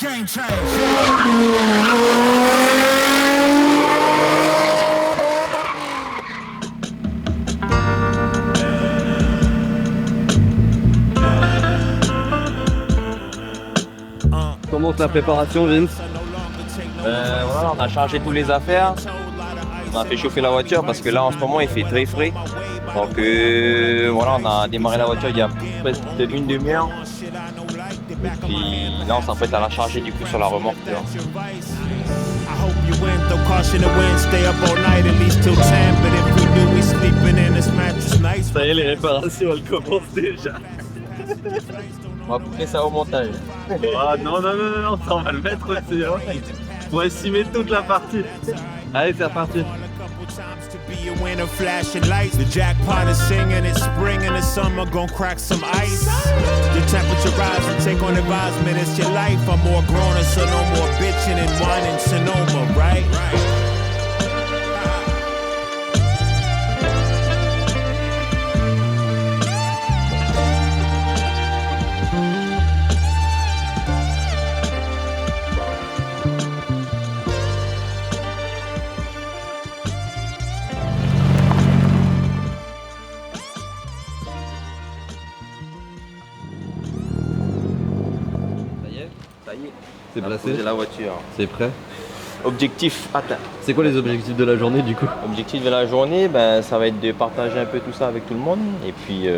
game change. Comment la préparation, Vince? Voilà, on a chargé toutes les affaires. On a fait chauffer la voiture parce que là en ce moment il fait très frais. Donc voilà, on a démarré la voiture il y a presque une demi-heure. Et puis là on s'apprête à la charger du coup sur la remorque. Ça y est, les réparations elles commencent déjà. On va couper ça au montage. Ah non, ça on va le mettre aussi. Hein. On va estimer toute la partie. Allez, c'est reparti. Be a winner, flashing lights. The jackpot is singing. It's spring and the summer. Gonna crack some ice. The temperature rise and take on advisement. It's your life. I'm more grown, so no more bitching and whining. Sonoma, right? Ça y est, C'est on a placé. posé la voiture. C'est prêt. Objectif atteint. C'est quoi les objectifs de la journée du coup? Objectif de la journée, ça va être de partager un peu tout ça avec tout le monde et puis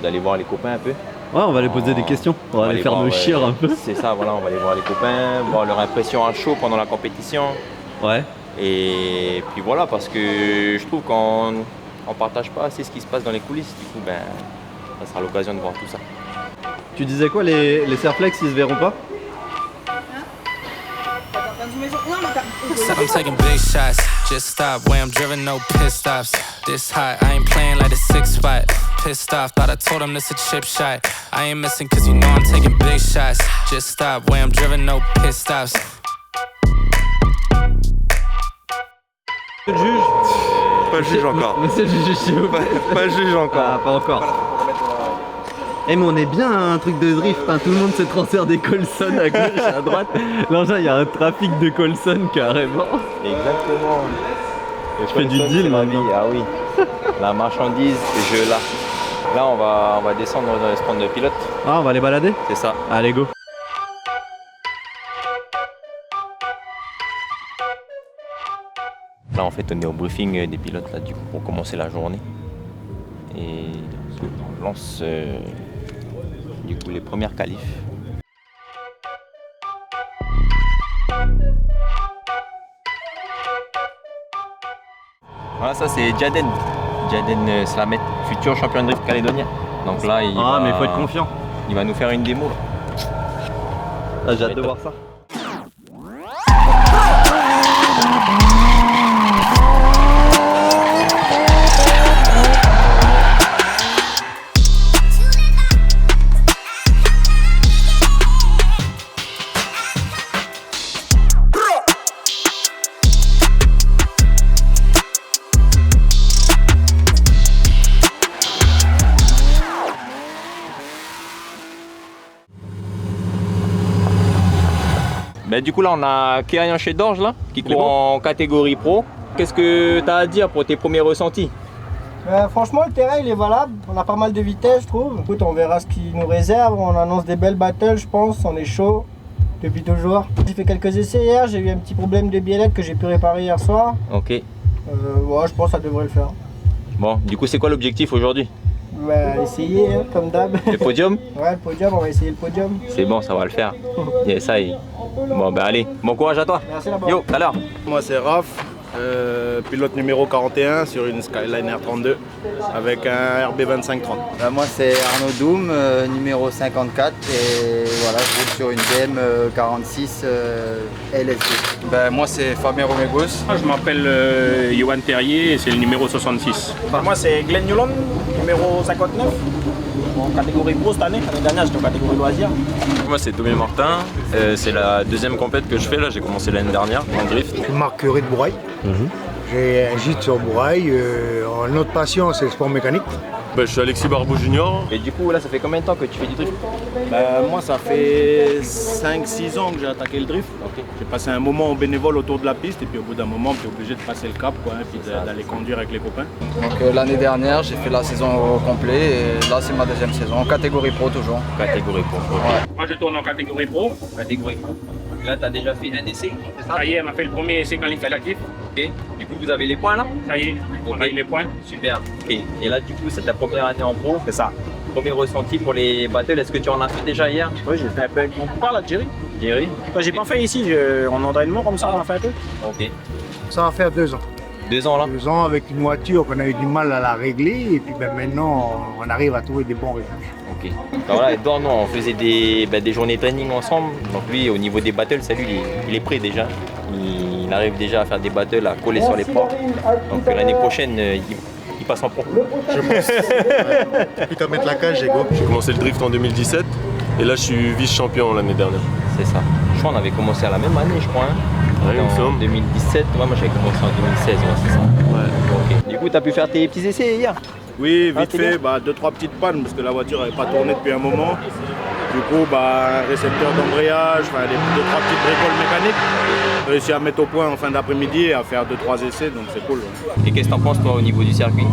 d'aller voir les copains un peu. Ouais, on va aller poser des questions. On va aller faire nos chirs un peu. C'est ça, voilà, on va aller voir les copains, voir leur impression à chaud pendant la compétition. Ouais. Et puis voilà, parce que je trouve qu'on ne partage pas assez ce qui se passe dans les coulisses. Du coup, ça sera l'occasion de voir tout ça. Tu disais quoi, les Serflex ils se verront pas? I'm taking big shots, just stop where I'm driven, no pit stops. This hot, I ain't playing like a 6 spot. Pissed off, thought I told him this a chip shot. I ain't missing cause you know I'm taking big shots. Just stop where I'm driven, no pit stops. Le juge? Pas le juge encore. Monsieur le juge chez vous? Pas le juge encore. Ah, pas encore. Eh mais on est bien à un truc de drift, hein. Tout le monde se transfère des Colson à gauche et à droite. Là il y a un trafic de Colson carrément. Exactement. Je fais du deal maintenant. Ah oui, la marchandise, je là. Là on va descendre dans le stand de pilote. Ah, on va aller balader? C'est ça. Allez go. Là en fait on est au briefing des pilotes là du coup pour commencer la journée. Et on lance du coup les premières qualifs. Voilà, ça c'est Jaden Slamet, futur champion de drift calédonien. Donc là mais il faut être confiant. Il va nous faire une démo là. Ah, j'ai hâte de voir ça. Du coup là on a Kérian chez Dorge là, qui court en catégorie pro. Qu'est-ce que tu as à dire pour tes premiers ressentis? Franchement le terrain il est valable, on a pas mal de vitesse je trouve. Écoute, on verra ce qu'il nous réserve, on annonce des belles battles je pense, on est chaud depuis toujours. J'ai fait quelques essais hier, j'ai eu un petit problème de biellette que j'ai pu réparer hier soir. Ok. Ouais, je pense que ça devrait le faire. Bon, du coup c'est quoi l'objectif aujourd'hui? Essayer hein, comme d'hab. Le podium? Ouais, le podium, on va essayer le podium. C'est bon, ça va le faire. Et ça y est. Bon allez, bon courage à toi. Merci là-bas. Yo, tout à l'heure. Moi c'est Raph, pilote numéro 41 sur une Skyline R32 avec un RB 2530. Moi c'est Arnaud Doum, numéro 54 et voilà, je roule sur une DM 46 LSD. Moi c'est Fabien Romegos. Je m'appelle Johan Terrier et c'est le numéro 66. Moi c'est Glenn Yolande, numéro 59. En catégorie pro cette année, l'année dernière j'étais en catégorie loisirs. Moi c'est Tomé Martin, c'est la deuxième compète que je fais là, j'ai commencé l'année dernière en drift. Marc Curie de Bourail. J'ai un gîte sur Bourail. Notre passion c'est le sport mécanique. Je suis Alexis Barbeau Junior. Et du coup, là, ça fait combien de temps que tu fais du drift? Moi, ça fait 5-6 ans que j'ai attaqué le drift. J'ai passé un moment en bénévole autour de la piste et puis au bout d'un moment, tu es obligé de passer le cap quoi, et puis d'aller conduire avec les copains. Donc l'année dernière, j'ai fait la saison au complet et là, c'est ma deuxième saison, en catégorie pro toujours. Catégorie pro. Ouais. Moi, je tourne en catégorie pro. Catégorie pro. Là, tu as déjà fait un essai, c'est ça? Ça y est, on a fait le premier essai qualificatif. Ok. Du coup, vous avez les points là? Ça y est, on a eu les points. Super. Ok. Et là, du coup, c'est ta première année en pro. C'est ça. Premier ressenti pour les battles, est-ce que tu en as fait déjà hier? Oui, j'ai fait un peu. On parle à Jerry. Jerry? J'ai pas fait ici, en entraînement comme ça, on a fait un peu. Ok. Ça va faire 2 ans. 2 ans là? 2 ans avec une voiture qu'on a eu du mal à la régler et puis maintenant on arrive à trouver des bons résultats. Ok. Alors là, Edouard, nous, on faisait des journées de training ensemble. Donc lui, au niveau des battles, ça lui, il est prêt déjà. Il arrive déjà à faire des battles, à coller sur les portes. Donc l'année prochaine, il passe en pro. Je pense. Puis qu'à mettre la cage, j'ai commencé le drift en 2017 et là je suis vice-champion l'année dernière. C'est ça. Je crois qu'on avait commencé à la même année, je crois. En 2017, moi j'avais commencé en 2016, c'est ça. Ouais. Okay. Du coup, tu as pu faire tes petits essais hier? Oui, vite fait, 2-3 petites pannes parce que la voiture n'avait pas tourné depuis un moment. Du coup, un récepteur d'embrayage, 2-3 petites bricoles mécaniques. J'ai réussi à mettre au point en fin d'après-midi et à faire 2-3 essais, donc c'est cool. Et qu'est-ce que tu en penses toi au niveau du circuit?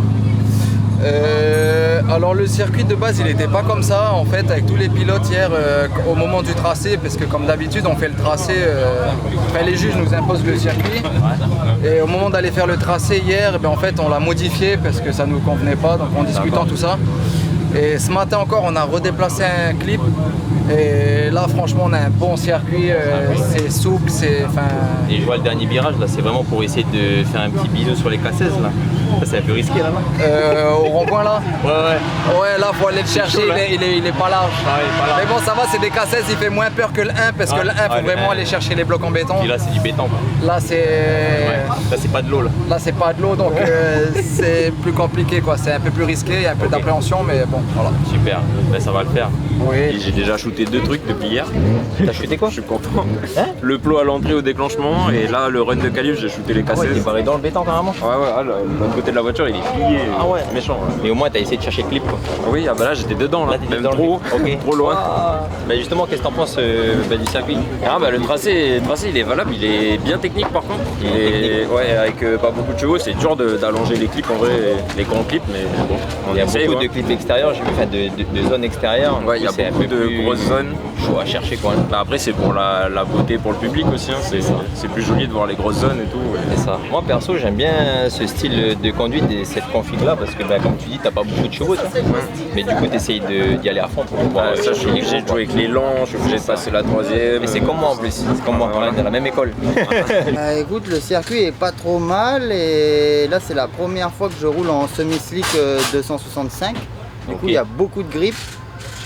Alors le circuit de base il n'était pas comme ça en fait avec tous les pilotes hier au moment du tracé parce que comme d'habitude on fait le tracé, les juges nous imposent le circuit et au moment d'aller faire le tracé hier en fait on l'a modifié parce que ça ne nous convenait pas donc en discutant tout ça et ce matin encore on a redéplacé un clip et là franchement on a un bon circuit, c'est souple, Et je vois le dernier virage là, c'est vraiment pour essayer de faire un petit bisou sur les K16 là. Ça c'est un peu risqué là. Au rond-point là? Ouais, là faut aller le chercher, il est pas large. Mais bon ça va, c'est des K16, il fait moins peur que le 1 parce que le 1 faut vraiment aller chercher les blocs en béton. Et là c'est du béton quoi. Là c'est pas de l'eau là. Là c'est pas de l'eau donc c'est plus compliqué quoi, c'est un peu plus risqué, il y a un peu d'appréhension mais bon voilà. Super, ça va le faire. Oui. J'ai déjà shooté 2 trucs depuis hier. T'as shooté quoi? Je suis content. Le plot à l'entrée au déclenchement et là le run de qualif j'ai shooté les K16. Ouais, t'es barré dans le béton carrément. Ouais, l'autre côté de la voiture il est plié. Ah ouais. Méchant. Mais au moins t'as essayé de chercher le clip quoi. Oui, là j'étais dedans là, même trop, trop loin. Justement, qu'est-ce que t'en penses du circuit? Le tracé il est valable, il est bien technique par contre. Avec pas beaucoup de chevaux, c'est dur d'allonger les clips en vrai, les grands clips, mais bon, il y a beaucoup de clips extérieurs, j'ai vu, de zones extérieures. Ouais, il y a beaucoup de grosses zones. Chaud à chercher quoi. Après c'est pour la beauté pour le public aussi, c'est plus joli de voir les grosses zones et tout. C'est ça. Moi perso j'aime bien ce style de conduite et cette config là parce que comme tu dis t'as pas beaucoup de chevaux mais du coup t'essayes d'y aller à fond pour pouvoir ça je suis obligé de jouer avec les lents, je suis obligé de passer la 3e. Mais c'est comme moi en plus, c'est comme moi, on est dans la même école. Écoute, le circuit est pas trop mal et là c'est la première fois que je roule en semi-slick 265. Du coup il y a beaucoup de grip.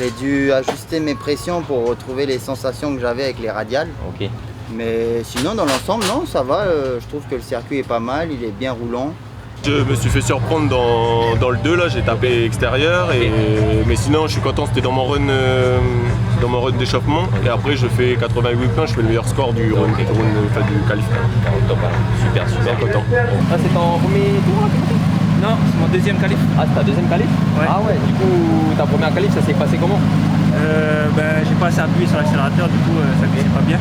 J'ai dû ajuster mes pressions pour retrouver les sensations que j'avais avec les radiales. Mais sinon dans l'ensemble non ça va, je trouve que le circuit est pas mal, il est bien roulant. Je me suis fait surprendre dans le 2 là, j'ai tapé extérieur mais sinon je suis content, c'était dans mon run d'échauffement et après je fais 88 points, je fais le meilleur score du run, du qualif. Super content. Ah c'est ton premier tour là? Non, c'est mon deuxième qualif. Ah c'est ta deuxième qualif? Ouais. Ah ouais, du coup ta première qualif ça s'est passé comment? J'ai pas assez appuyé sur l'accélérateur, du coup ça glissait pas bien.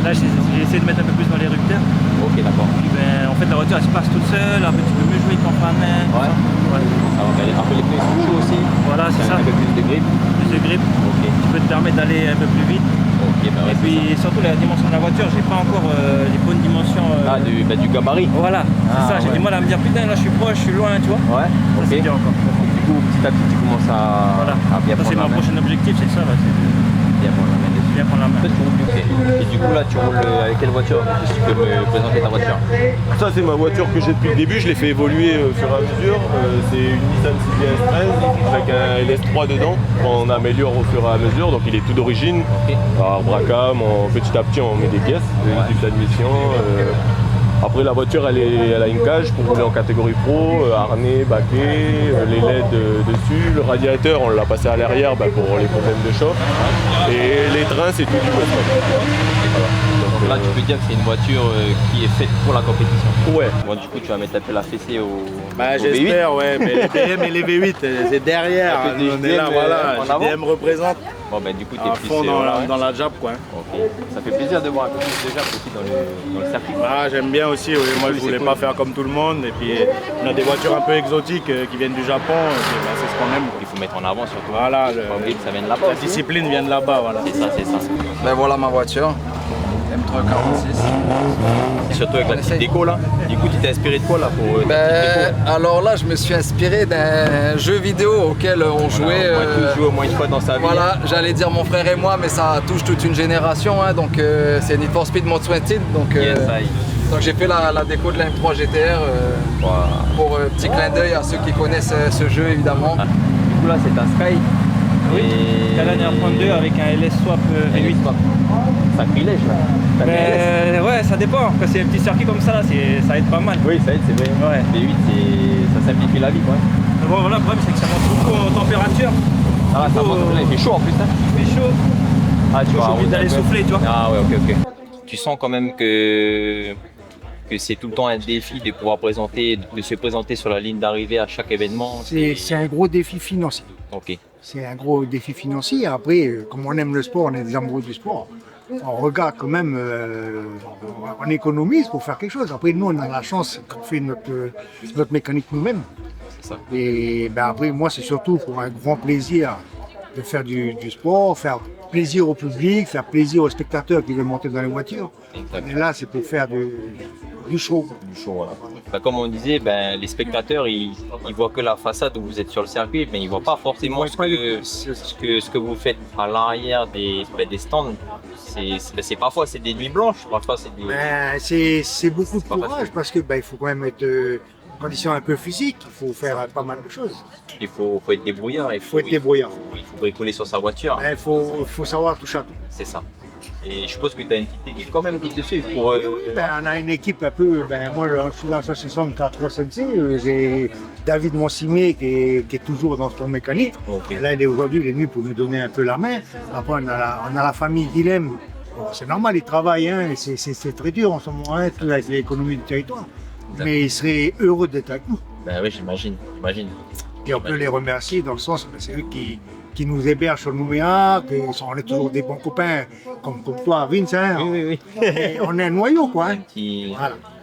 Là j'ai essayé de mettre un peu plus dans les rupteurs. Ok d'accord. Puis, en fait la voiture elle se passe toute seule, après tu peux mieux jouer qu'en frein à main. Après les pneus sont chauds aussi. Voilà c'est ça. Un peu plus de grip. Plus de grip. Tu peux te permettre d'aller un peu plus vite. Et puis surtout la dimension de la voiture, j'ai pas encore les bonnes dimensions. Du gabarit. Voilà, c'est ça, j'ai du mal à me dire putain là je suis proche, je suis loin, tu vois. Ouais, ça c'est dur encore. Du coup petit à petit tu commences à bien prendre la main. C'est mon prochain objectif, c'est ça là. Bien prendre la main. Bien prendre la main. Et du coup là tu roules avec quelle voiture? Si tu peux me présenter ta voiture. Ça c'est ma voiture que j'ai depuis le début, je l'ai fait évoluer au fur et à mesure. C'est une Nissan CBS 13 avec un LS3 dedans. On améliore au fur et à mesure, donc il est tout d'origine. Alors Bracam, petit à petit on met des pièces, des types d'admission. Après la voiture elle a une cage pour rouler en catégorie pro, harnais, baquet, les LED dessus, le radiateur on l'a passé à l'arrière pour les problèmes de chauffe et les trains c'est tout du Westcott. Voilà. Là, tu peux dire que c'est une voiture qui est faite pour la compétition. Ouais. Bon, du coup, tu vas mettre un peu la fessée au J'espère, ouais, mais les BM et les V8, c'est derrière. Un peu de On est là, JDM, voilà. en avant. JDM représente Bon, ben du coup, à t'es plus fond voilà, dans la jab, quoi. Ok. Ça fait plaisir de voir un peu plus de jab aussi dans le circuit. Ah, j'aime bien aussi, oui. Moi je voulais pas faire comme tout le monde. Et puis on a des voitures un peu exotiques qui viennent du Japon, et puis, c'est ce qu'on aime. Il faut mettre en avant surtout. Voilà, Pas oublier que ça vient de là-bas. la discipline vient de là-bas, voilà. C'est ça, c'est ça. Ben voilà ma voiture, M346. Et surtout avec la petite déco là. Du coup, tu t'es inspiré de quoi là pour ta petite déco? Alors là, je me suis inspiré d'un jeu vidéo auquel on jouait. On a tous joué au moins une fois dans sa vie. Voilà, j'allais dire mon frère et moi, mais ça touche toute une génération. Hein, donc c'est Need for Speed Most Wanted. Donc, donc j'ai fait la déco de la M3 GTR pour petit clin d'œil à ceux qui connaissent ce jeu évidemment. Du coup là, c'est un Sky. Oui, Calania 1.2 avec un LS Swap V8. Sacrilège là. Ouais, ça dépend. Quand c'est un petit circuit comme ça, là, ça aide pas mal. Oui, ça aide, c'est vrai. Ouais. V8, ça simplifie la vie quoi. Bon, voilà, le problème c'est que ça monte beaucoup en température. Ah, ça monte, il fait chaud en plus. Hein. Il fait chaud. Ah, tu vas obligé d'aller souffler, tu vois. Ah, ouais, ok. Tu sens quand même que c'est tout le temps un défi de pouvoir de se présenter sur la ligne d'arrivée à chaque événement. C'est un gros défi financier. Ok. C'est un gros défi financier. Après, comme on aime le sport, on est des amoureux du sport. On regarde quand même, on économise pour faire quelque chose. Après, nous, on a la chance qu'on fait notre mécanique nous-mêmes. C'est ça. Et ben après, moi, c'est surtout pour un grand plaisir de faire du sport, faire plaisir au public, faire plaisir aux spectateurs qui veulent monter dans les voitures. Exactement. Et là, c'est pour faire du show. Du show, voilà. Ben, comme on disait, les spectateurs, ils voient que la façade où vous êtes sur le circuit, mais ils ne voient pas forcément ce que vous faites à l'arrière des stands. C'est parfois c'est des nuits blanches, parfois c'est des... C'est beaucoup de courage parce que il faut quand même être en condition un peu physique, il faut faire pas mal de choses. Il faut être débrouillard, il faut être débrouillard. Il faut bricoler sur sa voiture. Il faut savoir toucher à tout. C'est ça. Et je suppose que tu as une petite équipe quand même qui te suit pour... on a une équipe un peu, moi je suis dans l'association 4SNC, j'ai David Monsimé qui est toujours dans son mécanique. Okay. Là aujourd'hui il est venu pour nous donner un peu la main. Après on a la famille Guilhem, bon, c'est normal, ils travaillent, hein, et c'est très dur en ce moment, hein, avec l'économie du territoire. Exactement. Mais ils seraient heureux d'être avec nous. Ben oui, j'imagine. Et on peut les remercier dans le sens que c'est eux qui nous hébergent sur le Nouméa, on est toujours des bons copains, comme toi, Vince. Hein, oui. On est un noyau, quoi. Hein. Une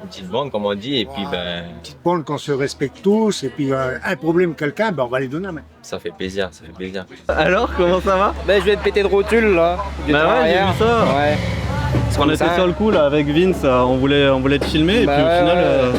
petite bande, comme on dit, et puis Une petite bande qu'on se respecte tous, et puis un problème quelqu'un, on va les donner la main. Ça fait plaisir. Alors, comment ça va? Je viens de péter de rotule là. Ouais, j'ai vu ça. Ouais. On était sur le coup là avec Vince, on voulait te filmer, et puis au final...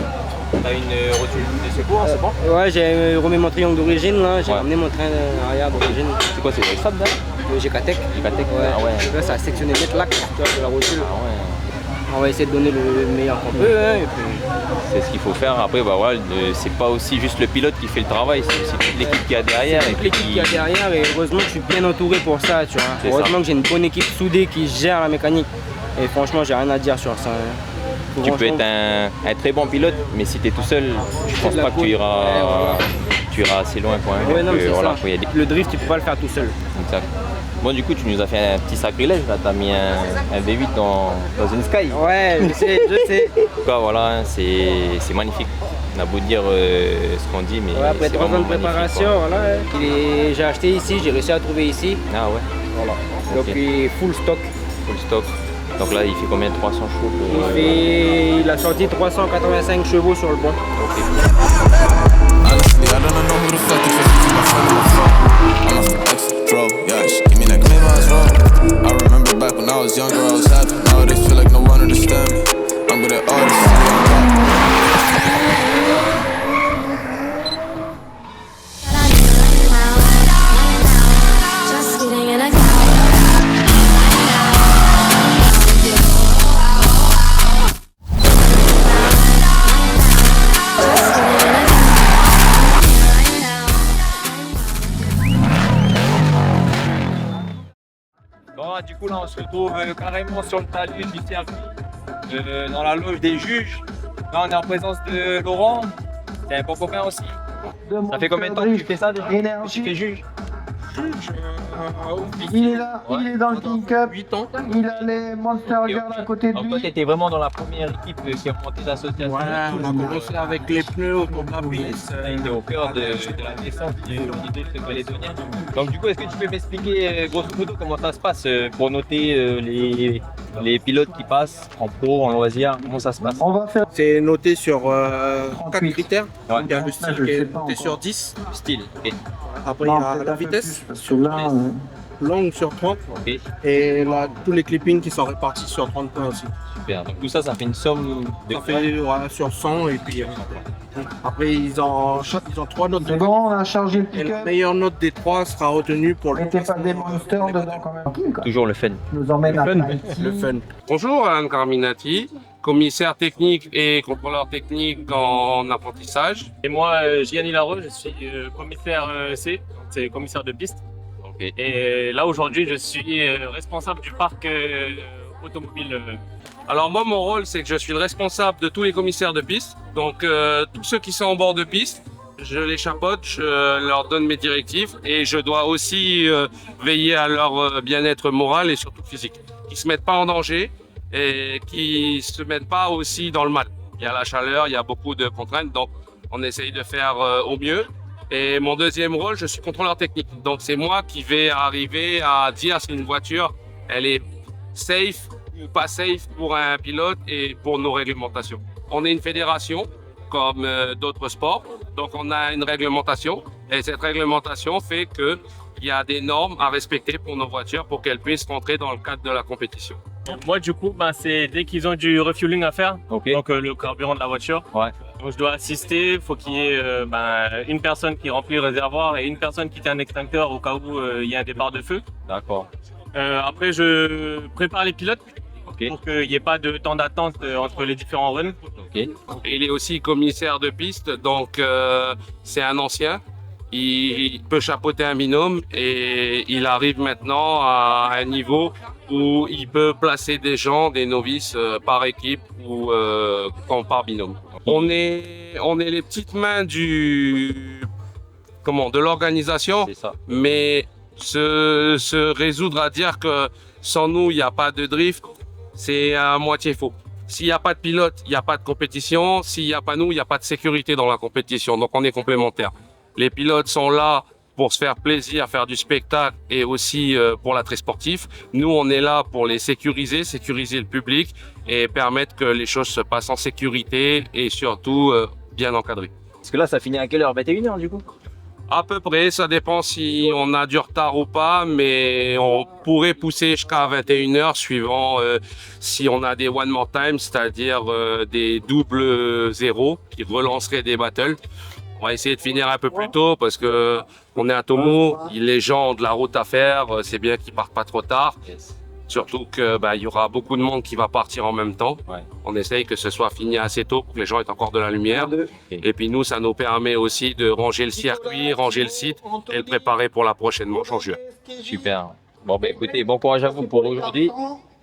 T'as une rotule de secours, c'est bon? Ouais, j'ai remis mon triangle d'origine là, j'ai ramené mon train arrière d'origine. C'est quoi, c'est le Extrab là? Le GKTEC. Ouais. Ah ouais. Là, ça a sectionné net l'axe de la rotule. Ah ouais. On va essayer de donner le meilleur qu'on peut. Hein, et puis... C'est ce qu'il faut faire. Après, c'est pas aussi juste le pilote qui fait le travail, c'est aussi toute l'équipe qui a derrière. C'est toute l'équipe qui a derrière, et heureusement que je suis bien entouré pour ça, tu vois. Heureusement que j'ai une bonne équipe soudée qui gère la mécanique. Et franchement, j'ai rien à dire sur ça. Hein. Tu peux être un très bon pilote, mais si tu es tout seul, je pense pas que tu iras assez loin. Quoi, hein. Ouais, non, c'est ça. Des... Le drift, tu peux pas le faire tout seul. Exact. Bon, du coup, tu nous as fait un petit sacrilège, là, t'as mis un V8 dans une Sky. Ouais, je sais. En tout cas, voilà, c'est magnifique. On a beau dire ce qu'on dit, mais après 3 ans de préparation, voilà. J'ai acheté ici, j'ai réussi à trouver ici. Ah ouais. Voilà. Donc il est full stock. Donc là, il fait combien? 300 chevaux Il a sorti 385 chevaux sur le bon. Ok. Honestly, I don't know who the fuck you think is my friend on the phone. I'm off the exit, bro. Yeah, she give me that clean vibes, bro. I remember back when I was younger, I was happy. Nowadays, feel like no one understand me. I'm good at all this. Du coup, là, on se retrouve carrément sur le talus du circuit, dans la loge des juges. Là, on est en présence de Laurent, c'est un bon copain aussi. Ça fait combien de temps que tu fais ça déjà? Tu fais juge? Il est là, il est dans le King Cup. 8 ans. Il a les Monster Girls à côté de Donc toi, lui. tu étais vraiment dans la première équipe qui a monté l'association. Ouais, on a commencé avec les pneus autour de la piste. Tu étais au cœur de la naissance de l'idée de calédonien. Donc du coup, est-ce que tu peux m'expliquer grosso modo comment ça se passe pour noter les pilotes qui passent en pro, en loisir? Comment ça se passe? On va faire. C'est noté sur 4 critères. Ouais. Il y a le style qui est noté sur 10. Style, ok. Après, il y a la vitesse sur longue sur 30. Ok. Et là, tous les clippings qui sont répartis sur 30 points aussi. Super. Donc tout ça, ça fait une somme de Ça fait sur 100 et puis après ils ont 3 notes. C'est bon, on a chargé le Et la pick-up. meilleure note des 3 sera retenue pour le. Mettez pas des monsters dedans quand même. toujours le fun. Nous emmène à Tahiti. Le fun. Bonjour, Alain Carminati, commissaire technique et contrôleur technique en apprentissage. Et moi, Gianni Lareux, je suis commissaire C, c'est commissaire de piste. Ok. Et là, aujourd'hui, je suis responsable du parc automobile. Alors moi, mon rôle, c'est que je suis le responsable de tous les commissaires de piste. Donc tous ceux qui sont en bord de piste, je les chapeaute, je leur donne mes directives et je dois aussi veiller à leur bien-être moral et surtout physique. Qu'ils ne se mettent pas en danger et qui ne se mettent pas aussi dans le mal. Il y a la chaleur, il y a beaucoup de contraintes, donc on essaye de faire au mieux. Et mon deuxième rôle, je suis contrôleur technique. Donc c'est moi qui vais arriver à dire si une voiture, elle est safe ou pas safe pour un pilote et pour nos réglementations. On est une fédération comme d'autres sports, donc on a une réglementation et cette réglementation fait qu'il y a des normes à respecter pour nos voitures pour qu'elles puissent rentrer dans le cadre de la compétition. Moi, du coup, c'est dès qu'ils ont du refueling à faire, donc le carburant de la voiture. Ouais. Donc je dois assister, il faut qu'il y ait une personne qui remplit le réservoir et une personne qui tient un extincteur au cas où il y a un départ de feu. D'accord. Après, je prépare les pilotes pour qu'il n'y ait pas de temps d'attente entre les différents runs. Et il est aussi commissaire de piste, donc c'est un ancien. Il peut chapeauter un binôme et il arrive maintenant à un niveau où il peut placer des gens, des novices par équipe ou par binôme. On est les petites mains de l'organisation, mais se résoudre à dire que sans nous, il n'y a pas de drift, c'est à moitié faux. S'il n'y a pas de pilote, il n'y a pas de compétition. S'il n'y a pas nous, il n'y a pas de sécurité dans la compétition. Donc on est complémentaires. Les pilotes sont là pour se faire plaisir, faire du spectacle et aussi pour l'attrait sportif. Nous, on est là pour les sécuriser le public et permettre que les choses se passent en sécurité et surtout bien encadrées. Parce que là, ça finit à quelle heure? 21h du coup? À peu près, ça dépend si on a du retard ou pas, mais on pourrait pousser jusqu'à 21h suivant si on a des one more time, c'est-à-dire des doubles zéros qui relanceraient des battles. On va essayer de finir un peu plus tôt parce que on est à Tomo, les gens ont de la route à faire, c'est bien qu'ils partent pas trop tard. Surtout que il y aura beaucoup de monde qui va partir en même temps. Ouais. On essaye que ce soit fini assez tôt pour que les gens aient encore de la lumière. Et puis nous, ça nous permet aussi de ranger le circuit, ranger le site et le préparer pour la prochaine manche en juin. Super. Bon, écoutez, bon courage à vous pour aujourd'hui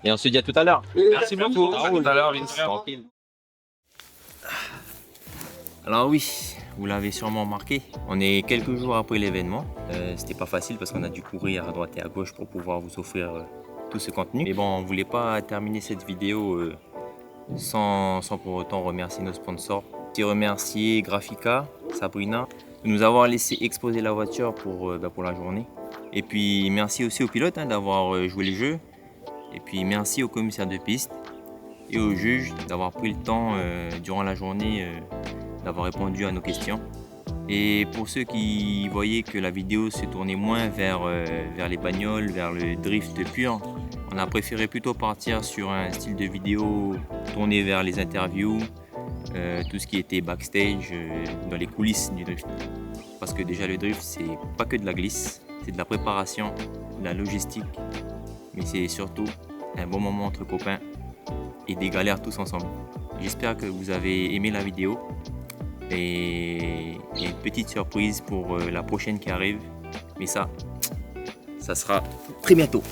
et on se dit à tout à l'heure. Merci beaucoup. À tout à l'heure, Vince. Tranquille. Alors oui, vous l'avez sûrement remarqué, on est quelques jours après l'événement. C'était pas facile parce qu'on a dû courir à droite et à gauche pour pouvoir vous offrir tout ce contenu. Mais bon, on voulait pas terminer cette vidéo sans pour autant remercier nos sponsors. Je remercier Graphica, Sabrina, de nous avoir laissé exposer la voiture pour la journée. Et puis merci aussi aux pilotes d'avoir joué le jeu. Et puis merci aux commissaires de piste et aux juges d'avoir pris le temps durant la journée d'avoir répondu à nos questions. Et pour ceux qui voyaient que la vidéo se tournait moins vers les bagnoles, vers le drift pur, on a préféré plutôt partir sur un style de vidéo tourné vers les interviews, tout ce qui était backstage, dans les coulisses du drift. Parce que déjà le drift, c'est pas que de la glisse, c'est de la préparation, de la logistique, mais c'est surtout un bon moment entre copains et des galères tous ensemble. J'espère que vous avez aimé la vidéo. Et une petite surprise pour la prochaine qui arrive, mais ça sera très bientôt.